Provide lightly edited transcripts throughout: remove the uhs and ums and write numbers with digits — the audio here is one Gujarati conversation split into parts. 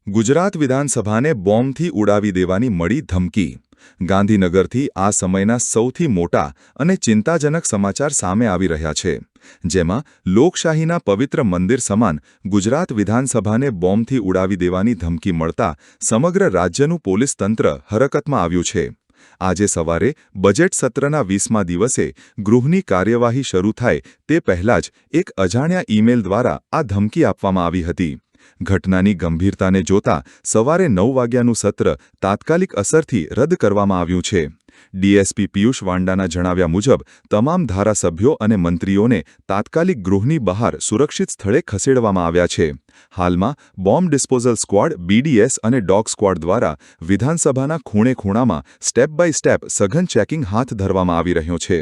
ગુજરાત વિધાનસભાને બોમ્બથી ઉડાવી દેવાની મળી ધમકી. ગાંધીનગરથી આ સમયના સૌથી મોટા અને ચિંતાજનક સમાચાર સામે આવી રહ્યા છે, જેમાં લોકશાહીના પવિત્ર મંદિર સમાન ગુજરાત વિધાનસભાને બોમ્બથી ઉડાવી દેવાની ધમકી મળતા સમગ્ર રાજ્યનું પોલીસ તંત્ર હરકતમાં આવ્યું છે. આજે સવારે બજેટ સત્રના 20મા દિવસે ગૃહની કાર્યવાહી શરૂ થાય તે પહેલાં જ એક અજાણ્યા ઈમેલ દ્વારા આ ધમકી આપવામાં આવી હતી. ઘટનાની ગંભીરતાને જોતા સવારે 9 વાગ્યાનું સત્ર તાત્કાલિક અસરથી રદ કરવામાં આવ્યું છે. ડીએસપી પિયુષ વાંડાના જણાવ્યા મુજબ તમામ ધારાસભ્યો અને મંત્રીઓને તાત્કાલિક ગૃહની બહાર સુરક્ષિત સ્થળે ખસેડવામાં આવ્યા છે. હાલમાં બોમ્બ ડિસ્પોઝલ સ્ક્વોડ બીડીએસ અને ડોગ સ્ક્વોડ દ્વારા વિધાનસભાના ખૂણે-ખૂણામાં સ્ટેપ બાય સ્ટેપ સઘન ચેકિંગ હાથ ધરવામાં આવી રહ્યો છે.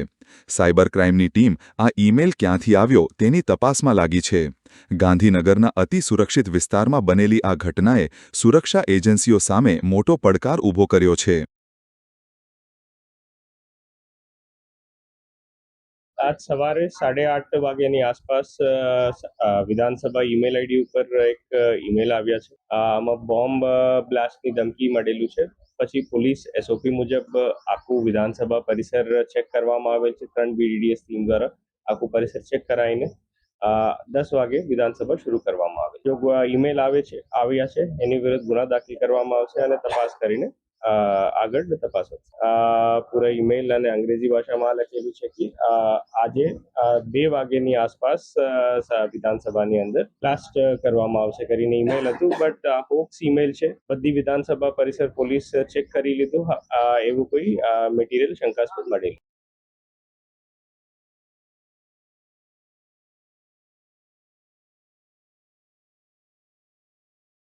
સાયબર ક્રાઇમની ટીમ આ ઈમેલ ક્યાંથી આવ્યો તેની તપાસમાં લાગી છે. ગાંધીનગરના અતિ સુરક્ષિત વિસ્તારમાં બનેલી આ ઘટનાએ સુરક્ષા એજન્સીઓ સામે મોટો પડકાર ઊભો કર્યો છે. आज सवारे 8:30 વાગ્યાની આસપાસ વિધાનસભા ઈમેલ આઈડી ઉપર એક ઈમેલ આવ્યા છે. આમાં બોમ્બ બ્લાસ્ટની ધમકી મળેલું છે. પછી પોલીસ એસઓપી મુજબ આખું વિધાનસભા પરિસર ચેક કરવામાં આવેલ છે. 3 બીડીડીએસ ટીમ દ્વારા આખું પરિસર ચેક કરાવીને 10 વાગે વિધાનસભા શરૂ કરવામાં આવે. જો ઈમેલ આવ્યા છે એની વિરુદ્ધ ગુના દાખલ કરવામાં આવશે અને તપાસ કરીને આગળ તપાસ પૂરા ઈમેલ અને અંગ્રેજી ભાષામાં લખેલું છે કે આજે 2 વાગ્યાની આસપાસ વિધાનસભાની અંદર બ્લાસ્ટ કરવામાં આવશે કરીને ઈમેલ હતું, બટ હોક્સ ઈમેલ છે. બધી વિધાનસભા પરિસર પોલીસ ચેક કરી લીધું, એવું કોઈ મટીરિયલ શંકાસ્પદ મળેલ.